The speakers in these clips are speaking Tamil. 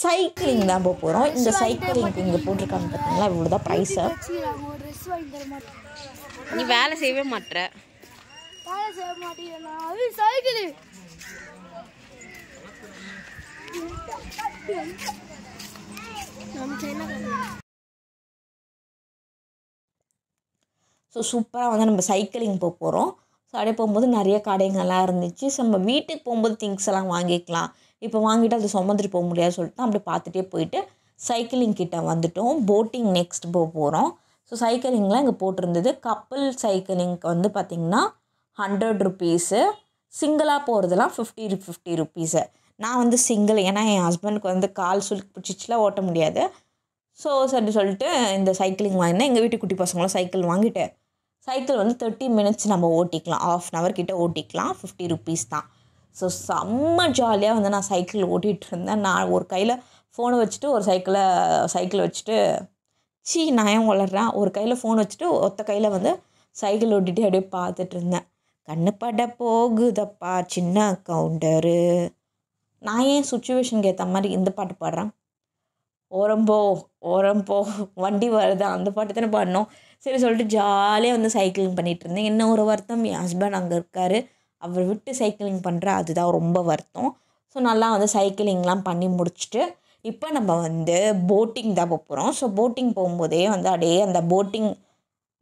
சைக்கிளிங் தான் போகிறோம். இந்த சைக்கிளிங்க்கு இங்கே போட்டிருக்காங்க பார்த்தீங்களா, இவ்வளோ தான் ப்ரைஸு. நீ வேலை செய்யவே மாட்டேற. ஸோ சூப்பராக வந்து நம்ம சைக்கிளிங் போகிறோம். ஸோ அப்படியே போகும்போது நிறைய கடைங்கள்லாம் இருந்துச்சு. ஸோ நம்ம வீட்டுக்கு போகும்போது திங்ஸ் எல்லாம் வாங்கிக்கலாம். இப்போ வாங்கிட்டு அது சுமந்துட்டு போக முடியாது சொல்லிட்டு அப்படியே பார்த்துட்டே போயிட்டு சைக்கிளிங் கிட்ட வந்துட்டோம். போட்டிங் நெக்ஸ்ட் போகிறோம். ஸோ சைக்கிளிங்லாம் இங்கே போட்டிருந்தது. கப்பல் சைக்கிளிங்க்கு வந்து பார்த்திங்கன்னா 100 ருபீஸு, சிங்கிளாக போகிறதுலாம் 50 ருபீஸு. நான் வந்து சிங்கிள், ஏன்னா என் ஹஸ்பண்டுக்கு வந்து கால் சுளுக்கு பிடிச்சிச்சுலாம் ஓட்ட முடியாது. ஸோ சரி சொல்லிட்டு இந்த சைக்கிளிங் வாங்கினேன். எங்கள் வீட்டு குட்டி பசங்களாம் சைக்கிள் வாங்கிட்டு சைக்கிள் வந்து 30 மினிட்ஸ் நம்ம ஓட்டிக்கலாம், 1/2 hour கிட்ட ஓட்டிக்கலாம். 50 ருபீஸ் தான். ஸோ செம்ம ஜாலியாக வந்து நான் சைக்கிள் ஓட்டிகிட்டு இருந்தேன். நான் ஒரு கையில் ஃபோனை வச்சுட்டு ஒரு சைக்கிள் வச்சுட்டு நான் ஏன் வளர்றேன், ஒரு கையில் ஃபோன் வச்சுட்டு ஒத்த கையில் வந்து சைக்கிள் ஓட்டிகிட்டு அப்படியே பார்த்துட்டு இருந்தேன். கண்ணு பட போகுதப்பா சின்ன கவுண்டரு. நான் ஏன் சுச்சுவேஷனுக்கு ஏற்ற மாதிரி இந்த பாட்டு பாடுறேன். ஓரம்போ வண்டி வருது, அந்த பாட்டு தானே பாடணும். சரி சொல்லிட்டு ஜாலியாக வந்து சைக்கிளிங் பண்ணிகிட்டு இருந்தேன். என்ன ஒரு வருத்தம், என் ஹஸ்பண்ட் அங்கே இருக்கார், அவர் விட்டு சைக்கிளிங் பண்ணுற, அதுதான் ரொம்ப வருத்தம். ஸோ நல்லா வந்து சைக்கிளிங்லாம் பண்ணி முடிச்சுட்டு இப்போ நம்ம வந்து போட்டிங் தான் போகிறோம். ஸோ போட்டிங் போகும்போதே வந்து அப்படியே அந்த போட்டிங்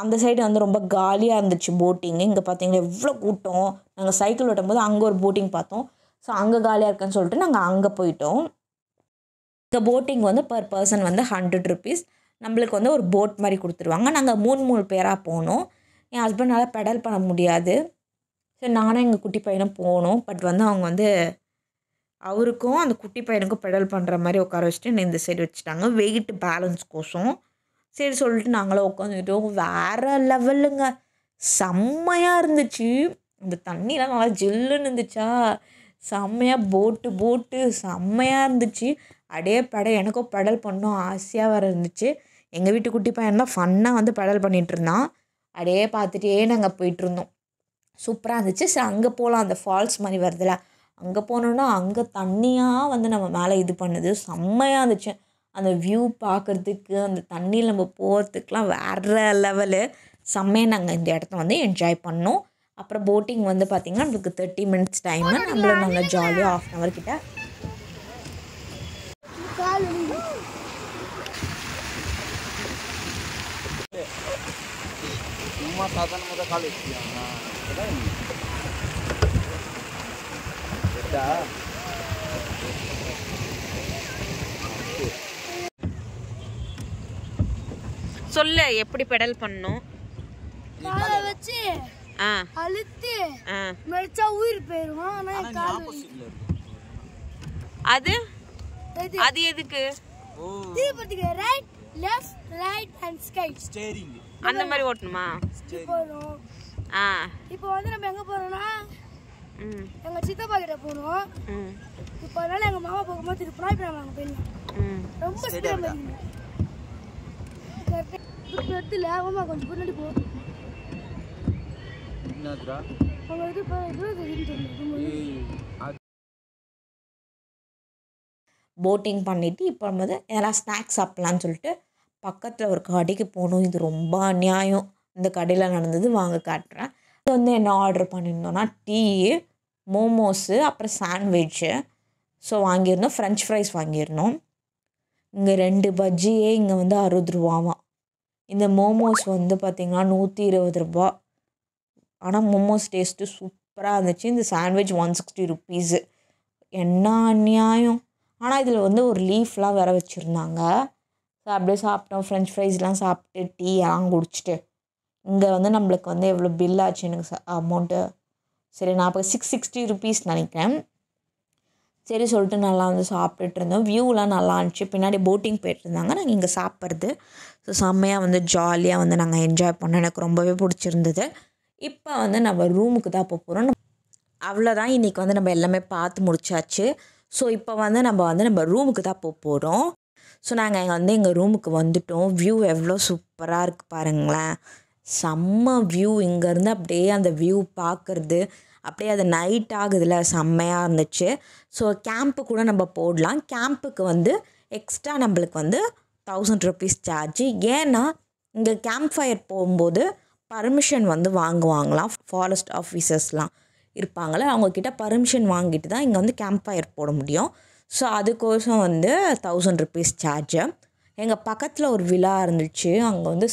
அந்த சைடு வந்து ரொம்ப காலியாக இருந்துச்சு போட்டிங்கு. இங்கே பார்த்தீங்கன்னா எவ்வளோ கூட்டம். நாங்கள் சைக்கிள் ஓட்டும்போது அங்கே ஒரு போட்டிங் பார்த்தோம். ஸோ அங்கே காலியாக இருக்குன்னு சொல்லிட்டு நாங்கள் அங்கே போயிட்டோம். இந்த போட்டிங் வந்து பர் பர்சன் வந்து 100 ருபீஸ். நம்மளுக்கு வந்து ஒரு போட் மாதிரி கொடுத்துருவாங்க. நாங்கள் 3 பேராக போனோம். என் ஹஸ்பண்டால் பெடல் பண்ண முடியாது. சரி நானும் எங்கள் குட்டி பையனும் போனோம். பட் வந்து அவங்க வந்து அவருக்கும் அந்த குட்டி பையனுக்கும் பெடல் பண்ணுற மாதிரி உட்கார வச்சுட்டு என்னை இந்த சைடு வச்சுட்டாங்க, வெயிட் பேலன்ஸ் கோசம். சரி சொல்லிட்டு நாங்களும் உட்காந்துக்கிட்டோம். வேறு லெவலுங்க, செம்மையாக இருந்துச்சு. அந்த தண்ணிலாம் நல்லா ஜில்லுன்னு இருந்துச்சா, செம்மையாக போட்டு செம்மையாக இருந்துச்சு. அப்படியே எனக்கும் பெடல் பண்ணணும் ஆசையாக வேறு இருந்துச்சு. எங்கள் வீட்டு குட்டி பையன் தான் ஃபன்னாக வந்து பெடல் பண்ணிகிட்டு இருந்தான். அப்படியே பார்த்துட்டே நாங்கள் போயிட்டுருந்தோம். சூப்பராக இருந்துச்சு. சரி அங்கே போகலாம், அந்த ஃபால்ஸ் மாதிரி வருதுல்ல, அங்கே போனோன்னா அங்கே தண்ணியாக வந்து நம்ம மேலே இது பண்ணுது. செம்மையாக இருந்துச்சு அந்த வியூ பார்க்குறதுக்கு. அந்த தண்ணியில் நம்ம போகிறதுக்கெலாம் வேறு லெவலு. செம்மையாக நாங்கள் இந்த இடத்த வந்து என்ஜாய் பண்ணோம். அப்புறம் போட்டிங் வந்து பார்த்திங்கன்னா நம்மளுக்கு 30 மினிட்ஸ் டைமு. நாங்கள் ஜாலியாக 1/2 hour கிட்ட சொல்லு எப்படி பெடல் பண்ணணும். காலை வச்சு அழுத்தி மெரிச்சா உயிர் போயிடும். அது அது எதுக்கு? தீபத்துக்கு right left right and steering அந்த மாதிரி ஓட்டணுமா? இப்போ வந்து நம்ம எங்க போறோம்னா எங்க சித்தப்பா கிட்ட போறோம். இப்போ அதனால எங்க மாமா போகும்போது திருப்பினா இப்போ நம்ம அங்கே போயிடலாம். ரொம்ப ஸ்பீடாக இடத்துல மாமா கொஞ்சம் பின்னாடி போ. போட்டிங் பண்ணிவிட்டு இப்போ வந்து எதெல்லாம் ஸ்நாக்ஸ் சாப்பிட்லான்னு சொல்லிட்டு பக்கத்தில் ஒரு கடைக்கு போகணும். இது ரொம்ப அநியாயம். இந்த கடையில் நடந்தது வாங்க காட்டுறேன். இது வந்து என்ன ஆர்டர் பண்ணியிருந்தோன்னா டீ, மோமோஸு, அப்புறம் சாண்ட்விட்சு. ஸோ வாங்கியிருந்தோம். ஃப்ரெஞ்ச் ஃப்ரைஸ் வாங்கியிருந்தோம். இங்கே 2 பஜ்ஜியே இங்கே வந்து 60 ரூபாவாம். இந்த மோமோஸ் வந்து பார்த்திங்கன்னா 120 ரூபா. ஆனால் மோமோஸ் டேஸ்ட்டு சூப்பராக இருந்துச்சு. இந்த சாண்ட்விச் 160 ருபீஸு. என்ன அநியாயம். ஆனால் இதில் வந்து ஒரு லீஃப்லாம் வேறு வச்சுருந்தாங்க. ஸோ அப்படியே சாப்பிட்டோம். ஃப்ரெஞ்ச் ஃப்ரைஸ்லாம் சாப்பிட்டு டீ எல்லாம் குடிச்சிட்டு இங்கே வந்து நம்மளுக்கு வந்து எவ்வளோ பில் ஆச்சு எனக்கு அமௌண்ட்டு சரி நான் அப்போ 660 ருபீஸ் நினைக்கிறேன். சரி சொல்லிட்டு நல்லா வந்து சாப்பிட்டுட்டு இருந்தோம். வியூலாம் நல்லா இருந்துச்சு. பின்னாடி போட்டிங் போய்ட்டு இருந்தாங்க, நாங்கள் இங்கே சாப்பிட்றது. ஸோ செம்மையாக வந்து ஜாலியாக வந்து நாங்கள் என்ஜாய் பண்ணோம். எனக்கு ரொம்பவே பிடிச்சிருந்தது. இப்போ வந்து நம்ம ரூமுக்கு தான் போகிறோம். அவ்வளோதான், இன்றைக்கி வந்து நம்ம எல்லாமே பார்த்து முடிச்சாச்சு. ஸோ இப்போ வந்து நம்ம ரூமுக்கு தான் போகிறோம். ஸோ நாங்கள் வந்து எங்கள் ரூமுக்கு வந்துவிட்டோம். வியூ எவ்வளோ சூப்பராக இருக்குது பாருங்களேன். செம்ம வியூ. இங்கேருந்து அப்படியே அந்த வியூ பார்க்குறது, அப்படியே அது நைட் ஆகுதுல செம்மையாக இருந்துச்சு. ஸோ கேம்ப்பு கூட நம்ம போடலாம். கேம்ப்புக்கு வந்து எக்ஸ்ட்ரா நம்மளுக்கு வந்து 1000 rupees சார்ஜு. ஏன்னா இங்கே கேம்ப் ஃபயர் போகும்போது பர்மிஷன் வந்து வாங்குவாங்களாம். ஃபாரஸ்ட் ஆஃபீஸர்ஸ்லாம் இருப்பாங்களே, அவங்கக்கிட்ட பர்மிஷன் வாங்கிட்டு தான் இங்கே வந்து கேம்ப் ஃபயர் போட முடியும். ஸோ அதுக்கோசம் வந்து 1000 rupees சார்ஜு. எங்கள் பக்கத்தில் ஒரு விழா இருந்துச்சு. அங்கே வந்து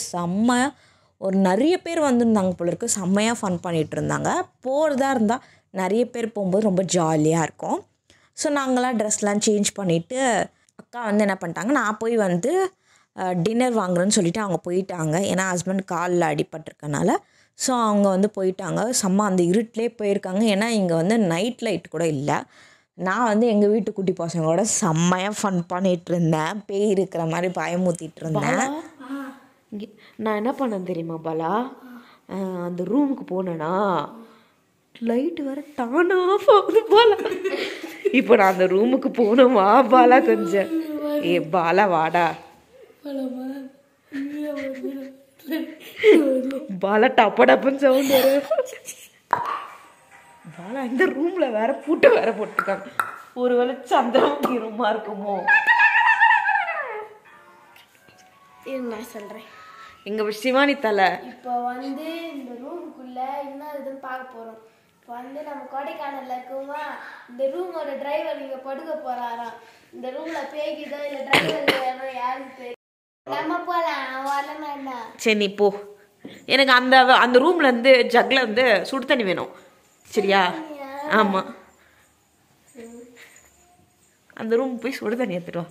ஒரு நிறைய பேர் வந்துருந்தாங்க போல இருக்குது. செம்மையாக ஃபன் பண்ணிகிட்டு இருந்தாங்க. போகிறதா இருந்தால் நிறைய பேர் போகும்போது ரொம்ப ஜாலியாக இருக்கும். ஸோ நாங்களாம் ட்ரெஸ்லாம் சேஞ்ச் பண்ணிவிட்டு அக்கா வந்து என்ன பண்ணிட்டாங்க, நான் போய் வந்து டின்னர் வாங்குறேன்னு சொல்லிவிட்டு அவங்க போயிட்டாங்க. ஏன்னா ஹஸ்பண்ட் காலில் அடிபட்டிருக்கனால. ஸோ அவங்க வந்து போயிட்டாங்க. அந்த இருட்டிலே போயிருக்காங்க. ஏன்னா இங்கே வந்து நைட் லைட் கூட இல்லை. நான் வந்து எங்கள் வீட்டு குட்டி பசங்களோட செம்மையாக ஃபன் பண்ணிகிட்டு இருந்தேன். பேய் இருக்கிற மாதிரி பயமுறுத்திட்டு இருந்தேன். நான் என்ன பண்ணேன் தெரியுமா பாலா, அந்த ரூமுக்கு போனேன்னா லைட் வேற டான் ஆஃப் ஆகுது பாலா. இப்போ நான் அந்த ரூமுக்கு போனோமா பாலா, கொஞ்சம் பாலா வாடா பாலா, டப்படப்புன்னு சவுண்ட் வரும் பாலா. இந்த ரூம்ல வேற பூட்டு வேற போட்டுருக்காங்க. ஒருவேளை சந்திரமுகி ரூமா இருக்குமோ? நான் சொல்றேன். எங்க சிவானி தலை இப்போ வந்து இந்த ரூமுக்குள்ள என்ன இதுன்னு பார்க்க போறோம். இப்போ வந்து நம்ம கொடைக்கானல்ல இருக்கோமா, இந்த ரூமோட டிரைவர் இங்க படுக்க போறாராம். இந்த ரூம்ல பேய்க்குதோ இல்ல டிரைவர் வேணும் யாருக்கு தெரியும். நம்ம போலாம், வரலன்னா. சரி நீ போ. எனக்கு அந்த ரூம்ல இருந்து ஜக்ல இருந்து சுடு தண்ணி வேணும், சரியா? ஆமா, அந்த ரூம் போய் சுடு தண்ணி எடுத்துட்டு வா.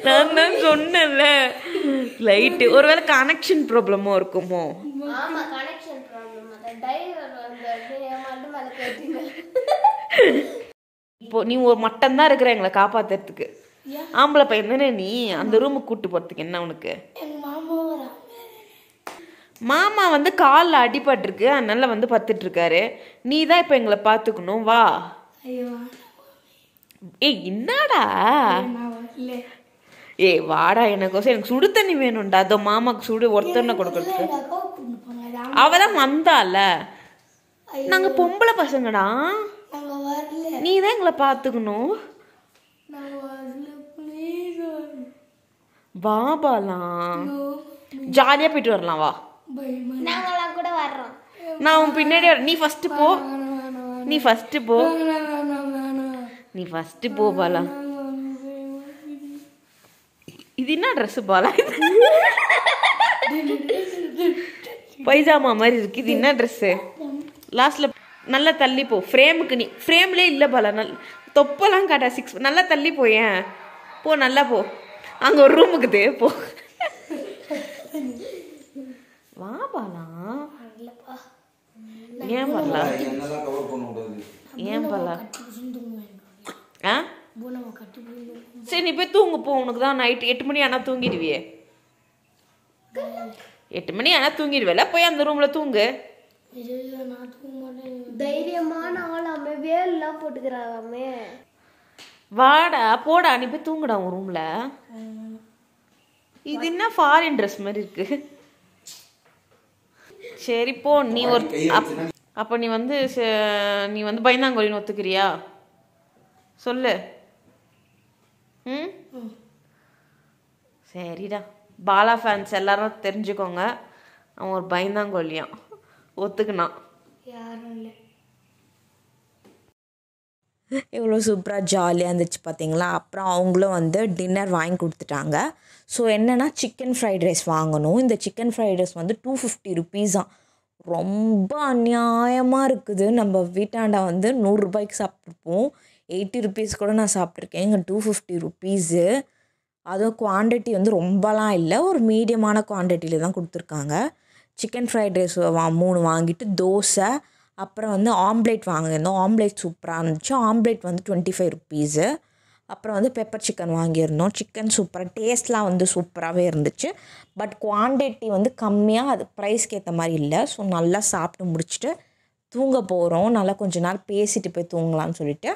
நான் தான் சொன்னேன்ல, லைட்டு ஒருவேளை கனெக்ஷன் ப்ராப்ளமோ இருக்குமோ? ஆமா, கனெக்ஷன் ப்ராப்ளம். அந்த டிரைவர் வந்து மண்டு மேல கட்டிங்க. இப்போ நீ ஒரு மட்டம் தான் இருக்கிற எங்களை காப்பாத்துறதுக்கு. ஆம்பளை பையன் தானே நீ, அந்த ரூமுக்கு கூட்டு போறதுக்கு என்ன உனக்கு? எங்க மாமா வரா. மாமா வந்து காலில் அடிபட்டிருக்கு, அதனால வந்து பத்துட்டு இருக்காரு. நீ தான் இப்போ எங்களை பார்த்துக்கணும். வா. ஐயோ, ஏய் என்னடா, ஏய் வாடா, எனக்கு சுடு தண்ணி வேணும்டா. அதோ மாமாக்கு சுடு ஒருத்தனை கொடுக்கறதுக்கு. அவதான் வந்தால, நாங்க பொம்பளை பசங்கடா, நீ தான் எங்களை பார்த்துக்கணும். வா பாலாம், ஜாலியா போயிட்டு வரலாம். வா, நாங்களாம் கூட வர்றோம். நான் உன் பின்னாடி நீ ஃபர்ஸ்ட் போ. நீ ஃபர்ஸ்ட் போ. நீ ஃபர்ஸ்ட் போ பாலா. இது என்ன ட்ரெஸ் பாலா? பைஜாமா மாதிரி இருக்கு. இது என்ன ட்ரெஸ்? லாஸ்ட்ல நல்லா தள்ளி போ. ஃப்ரேமுக்கு நீ ஃப்ரேம்லே இல்லை பாலா. தொப்பெல்லாம் காட்டா. 6 நல்லா தள்ளி போயேன். போ, நல்லா போ. அங்க ஒரு ரூமுக்குது, போ. வா பாலா. ஏன் பாலா? ஏன் பாலா? ஆ சரி நீ போய் தூங்கு போ. உனக்கு தான் நைட்டு 8 மணி ஆனால் தூங்கிடுவியே. 8 மணி ஆனால் தூங்கிடுவேல, போய் அந்த ரூம்ல தூங்கு. தைரியமான ஆளாமே, வேல்லாம் போட்டுக்கிறாமே. வாடா போடா, நீ போய் தூங்குடா உன் ரூம்ல. இது என்ன ஃபாரின் ட்ரெஸ் மாதிரி இருக்கு. சரி போ. நீ ஒரு அப்போ நீ வந்து பயந்தாங்கோலின்னு ஒத்துக்கிறியா? சொல்லு. ம், சரிடா. பாலா ஃபேன்ஸ் எல்லாரும் தெரிஞ்சுக்கோங்க, அவன் ஒரு பயந்தாங்கோலியான். ஒத்துக்குனான். யாரும் இல்லை. எவ்வளோ சூப்பராக ஜாலியாக இருந்துச்சு பார்த்தீங்களா. அப்புறம் அவங்களும் வந்து டின்னர் வாங்கி கொடுத்துட்டாங்க. ஸோ என்னென்னா சிக்கன் ஃப்ரைட் ரைஸ் வாங்கணும். இந்த சிக்கன் ஃப்ரைட் ரைஸ் வந்து 250 rupees தான். ரொம்ப அநியாயமாக இருக்குது. நம்ம வீட்டாண்டா வந்து 100 ரூபாய்க்கு சாப்பிட்ருப்போம். 80 rupees கூட நான் சாப்பிட்ருக்கேன். இங்கே 250 rupees. அதுவும் குவான்டிட்டி வந்து ரொம்பலாம் இல்லை, ஒரு மீடியமான குவான்டிட்டியில் தான் கொடுத்துருக்காங்க. சிக்கன் ஃப்ரைட் ரைஸ் 3 வாங்கிட்டு தோசை, அப்புறம் வந்து ஆம்லேட் வாங்கியிருந்தோம். ஆம்லேட் சூப்பராக இருந்துச்சு. ஆம்லேட் வந்து 25 rupees. அப்புறம் வந்து பெப்பர் சிக்கன் வாங்கியிருந்தோம். சிக்கன் சூப்பராக, டேஸ்ட்லாம் வந்து சூப்பராகவே இருந்துச்சு. பட் குவான்டிட்டி வந்து கம்மியாக, அது ப்ரைஸ்க்கு ஏற்ற மாதிரி இல்லை. ஸோ நல்லா சாப்பிட்டு முடிச்சுட்டு தூங்க போகிறோம். நல்லா கொஞ்ச நேரம் பேசிட்டு போய் தூங்கலான்னு சொல்லிட்டு